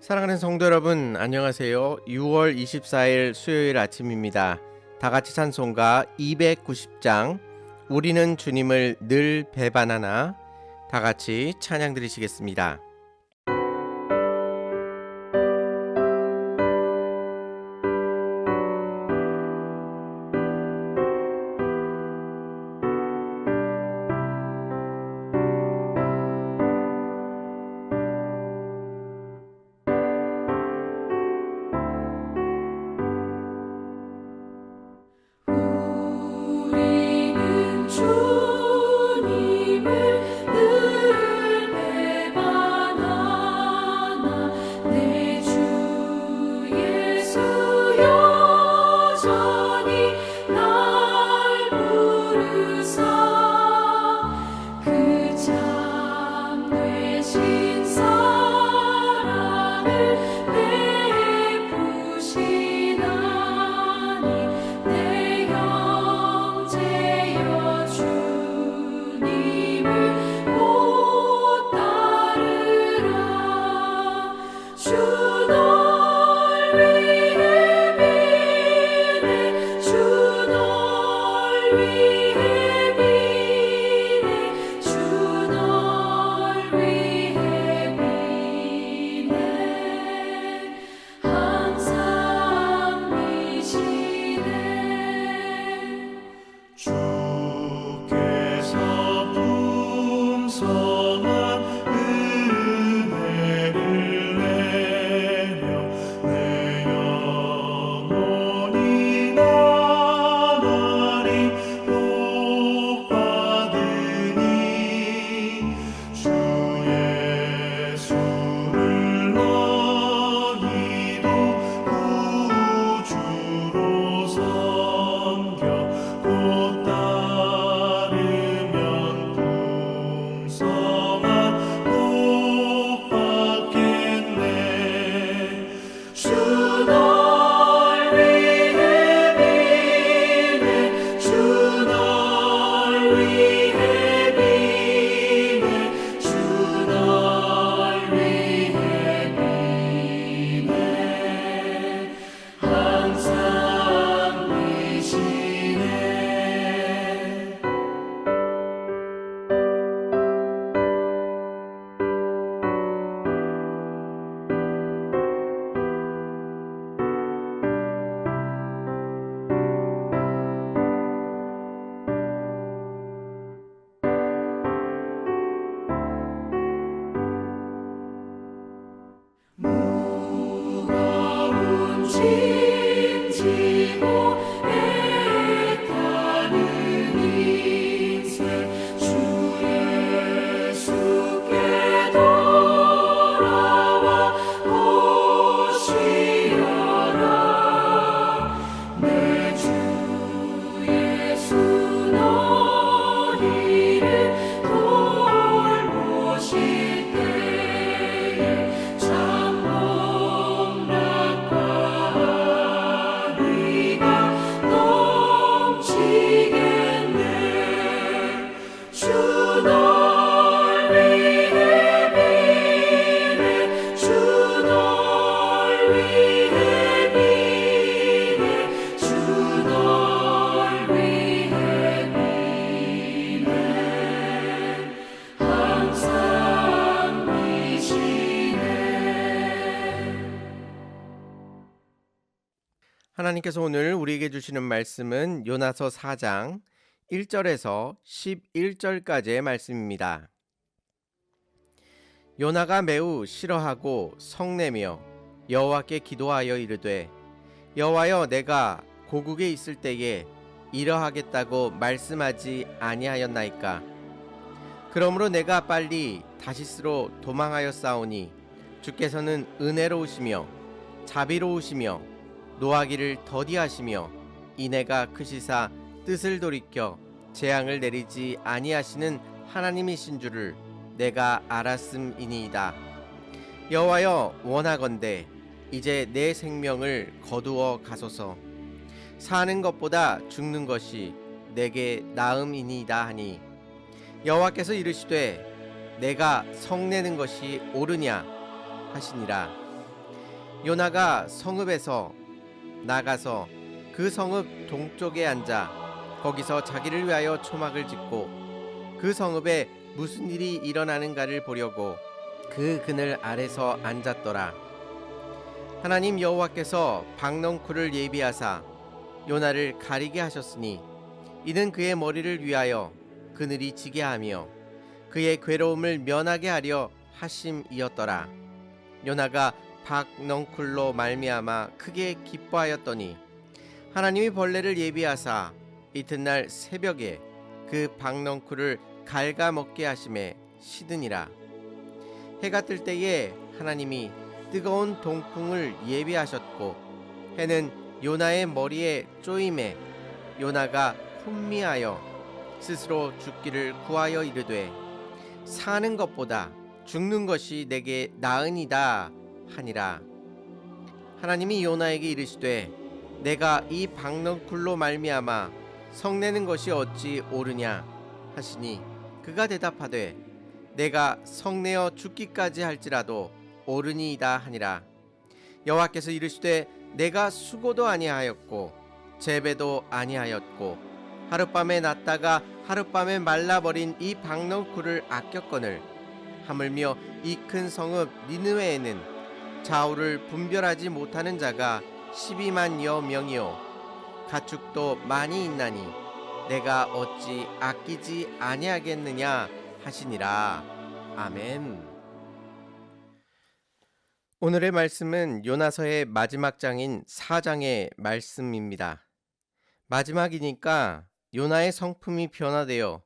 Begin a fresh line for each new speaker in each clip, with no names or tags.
사랑하는 성도 여러분, 안녕하세요. 6월 24일 수요일 아침입니다. 다 같이 찬송가 290장 우리는 주님을 늘 배반하나, 다 같이 찬양 드리시겠습니다.
우리는 주님을 늘 배반하나 내 주 예수 여전히 날 부르사 그 참 되신 사랑을 베푸시나니 내 형제여 주님을 못 따르라. 주 널 위해 비네 주 널 위해 비네 주 널 위해 비네 항상 미시네.
주께서 풍성한 은혜를 내려 내 영혼이 나날이 복받으니 주 예수를 너희도 구주로 섬겨 곧 따르면 풍성한 복 받겠네. 주 널 위해 비네 주 널 위해 비네 주 널 위해 비네 항상 미시네.
무거운 짐 지고 애타는 인생 주 예수께 돌아와 오시어라. 내 주 예수 너희를 돌보실 때에 참 복락과 의가 넘치겠네. 주 널 위해 비네 주 널 위해 비네 주 널 위해 비네 항상 미시네.
하나님께서 오늘 우리에게 주시는 말씀은 요나서 4장 1절에서 11절까지의 말씀입니다. 요나가 매우 싫어하고 성내며 여호와께 기도하여 이르되, 여호와여, 내가 고국에 있을 때에 이러하겠다고 말씀하지 아니하였나이까? 그러므로 내가 빨리 다시스로 도망하였사오니 주께서는 은혜로우시며 자비로우시며 노하기를 더디하시며 인애가 크시사 뜻을 돌이켜 재앙을 내리지 아니하시는 하나님이신 줄을 내가 알았음이니이다. 여호와여, 원하건대 이제 내 생명을 거두어 가소서. 사는 것보다 죽는 것이 내게 나음이니이다 하니, 여호와께서 이르시되 내가 성내는 것이 옳으냐 하시니라. 요나가 성읍에서 나가서 그 성읍 동쪽에 앉아 거기서 자기를 위하여 초막을 짓고 그 성읍에 무슨 일이 일어나는가를 보려고 그 그늘 아래서 앉았더라. 하나님 여호와께서 박넝쿨을 예비하사 요나를 가리게 하셨으니 이는 그의 머리를 위하여 그늘이 지게 하며 그의 괴로움을 면하게 하려 하심이었더라. 요나가 박넝쿨로 말미암아 크게 기뻐하였더니 하나님이 벌레를 예비하사 이튿날 새벽에 그 박넝쿨을 갉아먹게 하심에 시드니라. 해가 뜰 때에 하나님이 뜨거운 동풍을 예비하셨고 해는 요나의 머리에 쪼임에 요나가 혼미하여 스스로 죽기를 구하여 이르되 사는 것보다 죽는 것이 내게 나으니다 하니라. 하나님이 요나에게 이르시되 내가 이 박넝쿨로 말미암아 성내는 것이 어찌 옳으냐 하시니 그가 대답하되 내가 성내어 죽기까지 할지라도 옳으니이다 하니라. 여호와께서 이르시되 내가 수고도 아니하였고 재배도 아니하였고 하룻밤에 났다가 하룻밤에 말라버린 이 박넝쿨을 아꼈거늘 하물며 이 큰 성읍 니느웨에는 좌우를 분별하지 못하는 자가 12만여 명이요 가축도 많이 있나니 내가 어찌 아끼지 아니하겠느냐 하시니라. 아멘. 오늘의 말씀은 요나서의 마지막 장인 4장의 말씀입니다. 마지막이니까 요나의 성품이 변화되어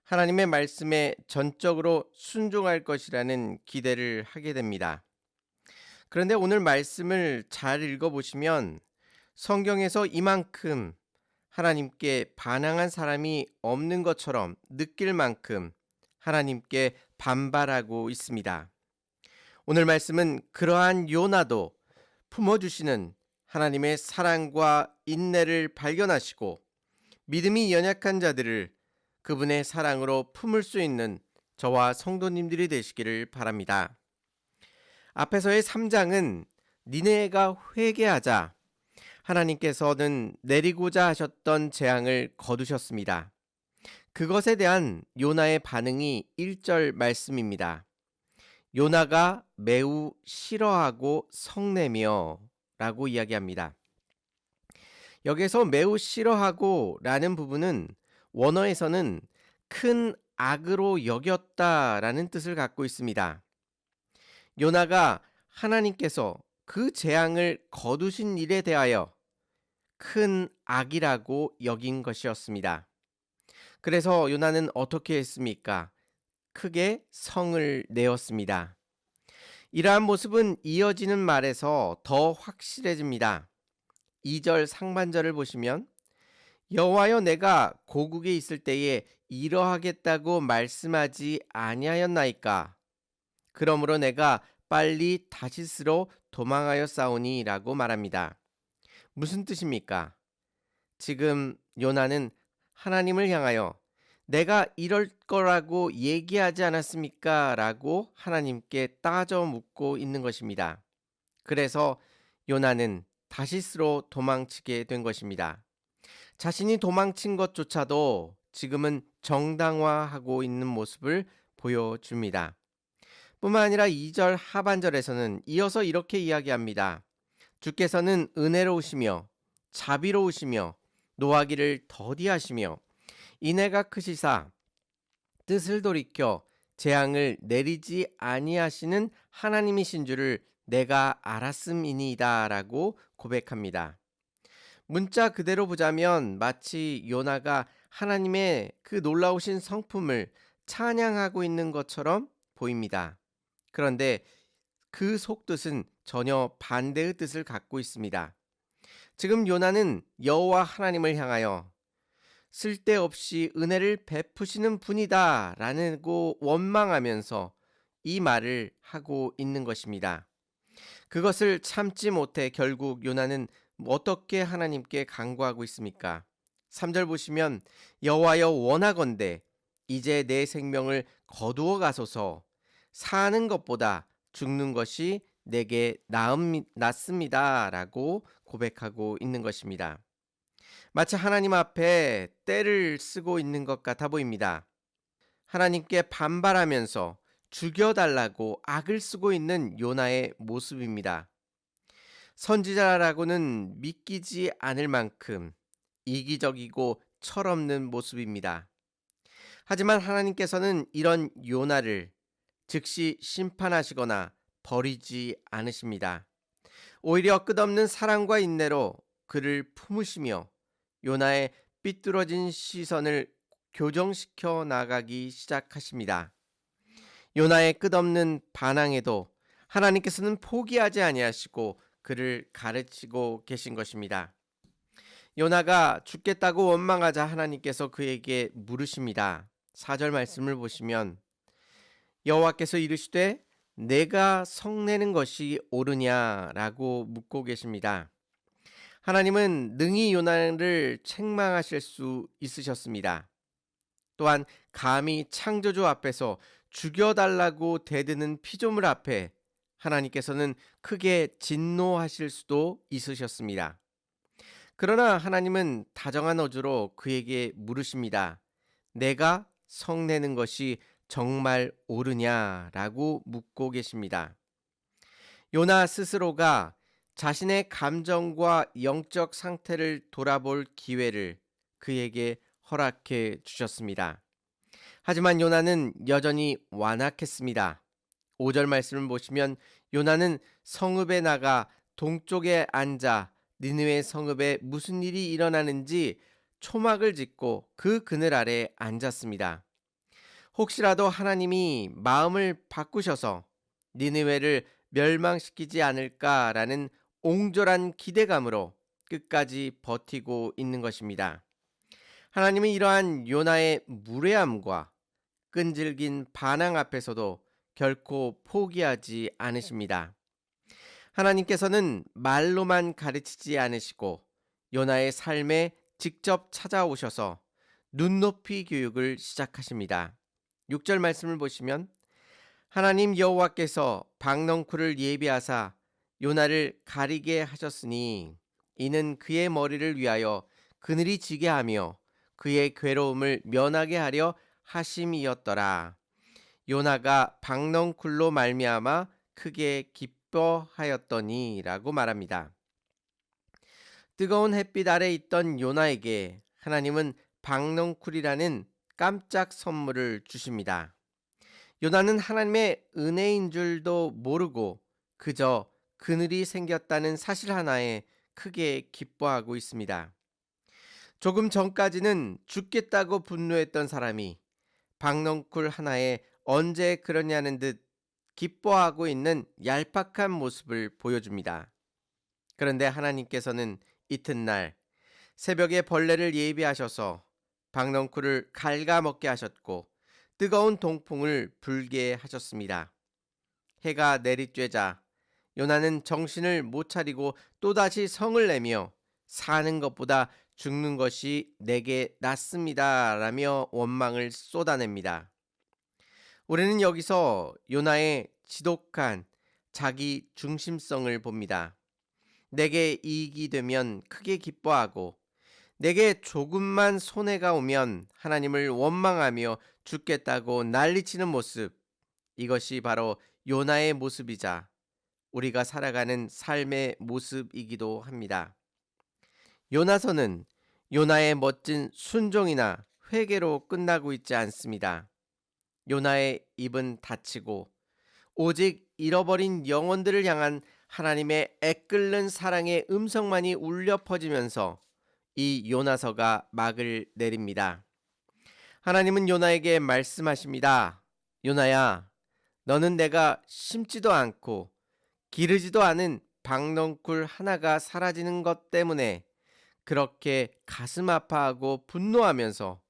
하나님의 말씀에 전적으로 순종할 것이라는 기대를 하게 됩니다. 그런데 오늘 말씀을 잘 읽어보시면 성경에서 이만큼 하나님께 반항한 사람이 없는 것처럼 느낄 만큼 하나님께 반발하고 있습니다. 오늘 말씀은 그러한 요나도 품어주시는 하나님의 사랑과 인내를 발견하시고 믿음이 연약한 자들을 그분의 사랑으로 품을 수 있는 저와 성도님들이 되시기를 바랍니다. 앞에서의 3장은 니느웨가 회개하자 하나님께서는 내리고자 하셨던 재앙을 거두셨습니다. 그것에 대한 요나의 반응이 1절 말씀입니다. 요나가 매우 싫어하고 성내며 라고 이야기합니다. 여기서 매우 싫어하고 라는 부분은 원어에서는 큰 악으로 여겼다라는 뜻을 갖고 있습니다. 요나가 하나님께서 그 재앙을 거두신 일에 대하여 큰 악이라고 여긴 것이었습니다. 그래서 요나는 어떻게 했습니까? 크게 성을 내었습니다. 이러한 모습은 이어지는 말에서 더 확실해집니다. 2절 상반절을 보시면 여호와여 내가 고국에 있을 때에 이러하겠다고 말씀하지 아니하였나이까? 그러므로 내가 빨리 다시스로 도망하였사오니 라고 말합니다. 무슨 뜻입니까? 지금 요나는 하나님을 향하여 내가 이럴 거라고 얘기하지 않았습니까? 라고 하나님께 따져 묻고 있는 것입니다. 그래서 요나는 다시스로 도망치게 된 것입니다. 자신이 도망친 것조차도 지금은 정당화하고 있는 모습을 보여줍니다. 뿐만 아니라 2절 하반절에서는 이어서 이렇게 이야기합니다. 주께서는 은혜로우시며 자비로우시며 노하기를 더디하시며 인애가 크시사 뜻을 돌이켜 재앙을 내리지 아니하시는 하나님이신 줄을 내가 알았음이니이다 라고 고백합니다. 문자 그대로 보자면 마치 요나가 하나님의 그 놀라우신 성품을 찬양하고 있는 것처럼 보입니다. 그런데 그 속뜻은 전혀 반대의 뜻을 갖고 있습니다. 지금 요나는 여호와 하나님을 향하여 쓸데없이 은혜를 베푸시는 분이다 라고 원망하면서 이 말을 하고 있는 것입니다. 그것을 참지 못해 결국 요나는 어떻게 하나님께 간구하고 있습니까? 3절 보시면 여호와여 원하건대 이제 내 생명을 거두어 가소서 사는 것보다 죽는 것이 내게 낫습니다. 라고 고백하고 있는 것입니다. 마치 하나님 앞에 떼를 쓰고 있는 것 같아 보입니다. 하나님께 반발하면서 죽여달라고 악을 쓰고 있는 요나의 모습입니다. 선지자라고는 믿기지 않을 만큼 이기적이고 철없는 모습입니다. 하지만 하나님께서는 이런 요나를 즉시 심판하시거나 버리지 않으십니다. 오히려 끝없는 사랑과 인내로 그를 품으시며 요나의 삐뚤어진 시선을 교정시켜 나가기 시작하십니다. 요나의 끝없는 반항에도 하나님께서는 포기하지 아니하시고 그를 가르치고 계신 것입니다. 요나가 죽겠다고 원망하자 하나님께서 그에게 물으십니다. 4절 말씀을 보시면 여호와께서 이르시되 내가 성내는 것이 옳으냐라고 묻고 계십니다. 하나님은 능히 요나를 책망하실 수 있으셨습니다. 또한 감히 창조주 앞에서 죽여달라고 대드는 피조물 앞에 하나님께서는 크게 진노하실 수도 있으셨습니다. 그러나 하나님은 다정한 어조로 그에게 물으십니다. 내가 성내는 것이 정말 옳으냐라고 묻고 계십니다. 요나 스스로가 자신의 감정과 영적 상태를 돌아볼 기회를 그에게 허락해 주셨습니다. 하지만 요나는 여전히 완악했습니다. 5절 말씀을 보시면 요나는 성읍에 나가 동쪽에 앉아 니느웨 성읍에 무슨 일이 일어나는지 초막을 짓고 그 그늘 아래 앉았습니다. 혹시라도 하나님이 마음을 바꾸셔서 니느웨를 멸망시키지 않을까라는 옹졸한 기대감으로 끝까지 버티고 있는 것입니다. 하나님은 이러한 요나의 무례함과 끈질긴 반항 앞에서도 결코 포기하지 않으십니다. 하나님께서는 말로만 가르치지 않으시고 요나의 삶에 직접 찾아오셔서 눈높이 교육을 시작하십니다. 6절 말씀을 보시면 하나님 여호와께서 박넝쿨을 예비하사 요나를 가리게 하셨으니 이는 그의 머리를 위하여 그늘이 지게 하며 그의 괴로움을 면하게 하려 하심이었더라. 요나가 박넝쿨로 말미암아 크게 기뻐하였더니 라고 말합니다. 뜨거운 햇빛 아래 있던 요나에게 하나님은 박넝쿨이라는 깜짝 선물을 주십니다. 요나는 하나님의 은혜인 줄도 모르고 그저 그늘이 생겼다는 사실 하나에 크게 기뻐하고 있습니다. 조금 전까지는 죽겠다고 분노했던 사람이 박넝쿨 하나에 언제 그러냐는 듯 기뻐하고 있는 얄팍한 모습을 보여줍니다. 그런데 하나님께서는 이튿날 새벽에 벌레를 예비하셔서 박넝쿨을 갉아먹게 하셨고 뜨거운 동풍을 불게 하셨습니다. 해가 내리쬐자 요나는 정신을 못 차리고 또다시 성을 내며 사는 것보다 죽는 것이 내게 낫습니다 라며 원망을 쏟아냅니다. 우리는 여기서 요나의 지독한 자기 중심성을 봅니다. 내게 이익이 되면 크게 기뻐하고 내게 조금만 손해가 오면 하나님을 원망하며 죽겠다고 난리치는 모습, 이것이 바로 요나의 모습이자 우리가 살아가는 삶의 모습이기도 합니다. 요나서는 요나의 멋진 순종이나 회개로 끝나고 있지 않습니다. 요나의 입은 닫히고 오직 잃어버린 영혼들을 향한 하나님의 애끓는 사랑의 음성만이 울려 퍼지면서 이 요나서가 막을 내립니다. 하나님은 요나에게 말씀하십니다. 요나야, 너는 내가 심지도 않고 기르지도 않은 박넝쿨 하나가 사라지는 것 때문에 그렇게 가슴 아파하고 분노하면서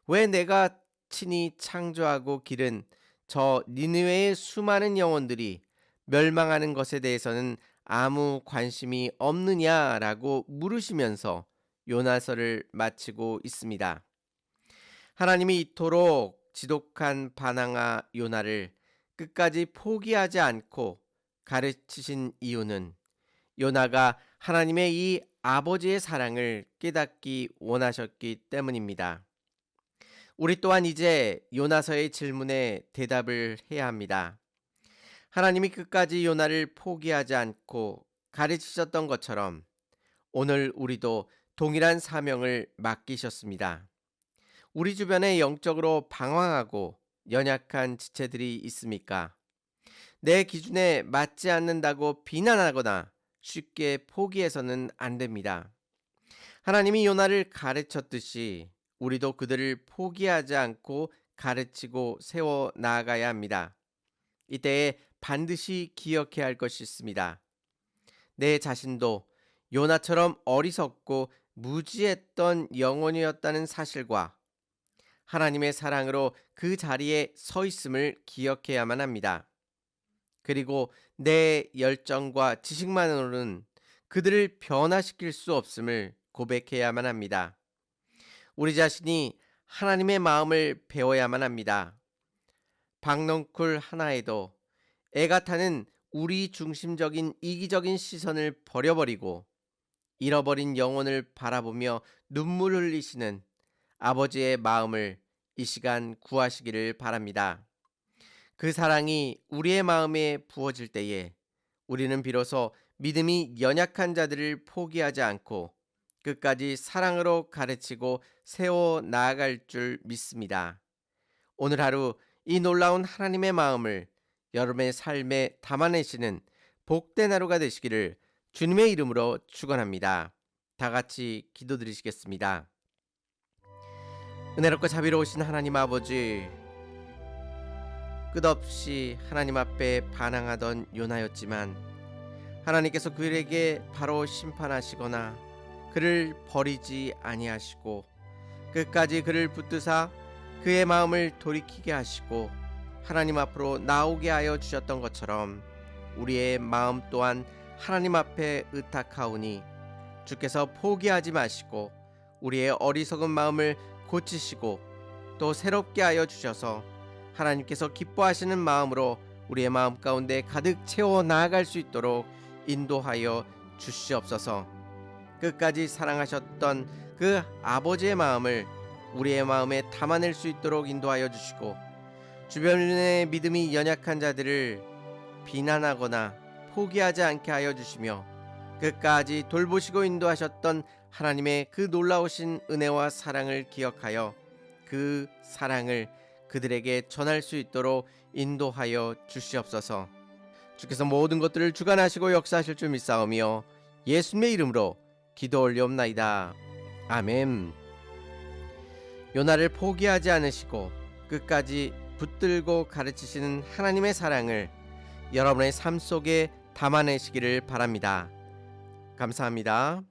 왜 내가 친히 창조하고 기른 저 니느웨의 수많은 영혼들이 멸망하는 것에 대해서는 아무 관심이 없느냐라고 물으시면서 요나서를 마치고 있습니다. 하나님이 이토록 지독한 반항아 요나를 끝까지 포기하지 않고 가르치신 이유는 요나가 하나님의 이 아버지의 사랑을 깨닫기 원하셨기 때문입니다. 우리 또한 이제 요나서의 질문에 대답을 해야 합니다. 하나님이 끝까지 요나를 포기하지 않고 가르치셨던 것처럼 오늘 우리도 동일한 사명을 맡기셨습니다. 우리 주변에 영적으로 방황하고 연약한 지체들이 있습니까? 내 기준에 맞지 않는다고 비난하거나 쉽게 포기해서는 안 됩니다. 하나님이 요나를 가르쳤듯이 우리도 그들을 포기하지 않고 가르치고 세워 나아가야 합니다. 이때에 반드시 기억해야 할 것이 있습니다. 내 자신도 요나처럼 어리석고 무지했던 영혼이었다는 사실과 하나님의 사랑으로 그 자리에 서 있음을 기억해야만 합니다. 그리고 내 열정과 지식만으로는 그들을 변화시킬 수 없음을 고백해야만 합니다. 우리 자신이 하나님의 마음을 배워야만 합니다. 박넝쿨 하나에도 애가 타는 우리 중심적인 이기적인 시선을 버려버리고 잃어버린 영혼을 바라보며 눈물 흘리시는 아버지의 마음을 이 시간 구하시기를 바랍니다. 그 사랑이 우리의 마음에 부어질 때에 우리는 비로소 믿음이 연약한 자들을 포기하지 않고 끝까지 사랑으로 가르치고 세워 나아갈 줄 믿습니다. 오늘 하루 이 놀라운 하나님의 마음을 여러분의 삶에 담아내시는 복된 하루가 되시기를 주님의 이름으로 축원합니다. 다 같이 기도드리시겠습니다. 은혜롭고 자비로우신 하나님 아버지, 끝없이 하나님 앞에 반항하던 요나였지만 하나님께서 그에게 바로 심판하시거나 그를 버리지 아니하시고 끝까지 그를 붙드사 그의 마음을 돌이키게 하시고 하나님 앞으로 나오게 하여 주셨던 것처럼 우리의 마음 또한 하나님 앞에 의탁하오니 주께서 포기하지 마시고 우리의 어리석은 마음을 고치시고 또 새롭게 하여 주셔서 하나님께서 기뻐하시는 마음으로 우리의 마음 가운데 가득 채워 나아갈 수 있도록 인도하여 주시옵소서. 끝까지 사랑하셨던 그 아버지의 마음을 우리의 마음에 담아낼 수 있도록 인도하여 주시고 주변의 믿음이 연약한 자들을 비난하거나 포기하지 않게 하여 주시며 끝까지 돌보시고 인도하셨던 하나님의 그 놀라우신 은혜와 사랑을 기억하여 그 사랑을 그들에게 전할 수 있도록 인도하여 주시옵소서. 주께서 모든 것들을 주관하시고 역사하실 줄 믿사오며 예수님의 이름으로 기도 올리옵나이다. 아멘. 요나를 포기하지 않으시고 끝까지 붙들고 가르치시는 하나님의 사랑을 여러분의 삶 속에 담아내시기를 바랍니다. 감사합니다.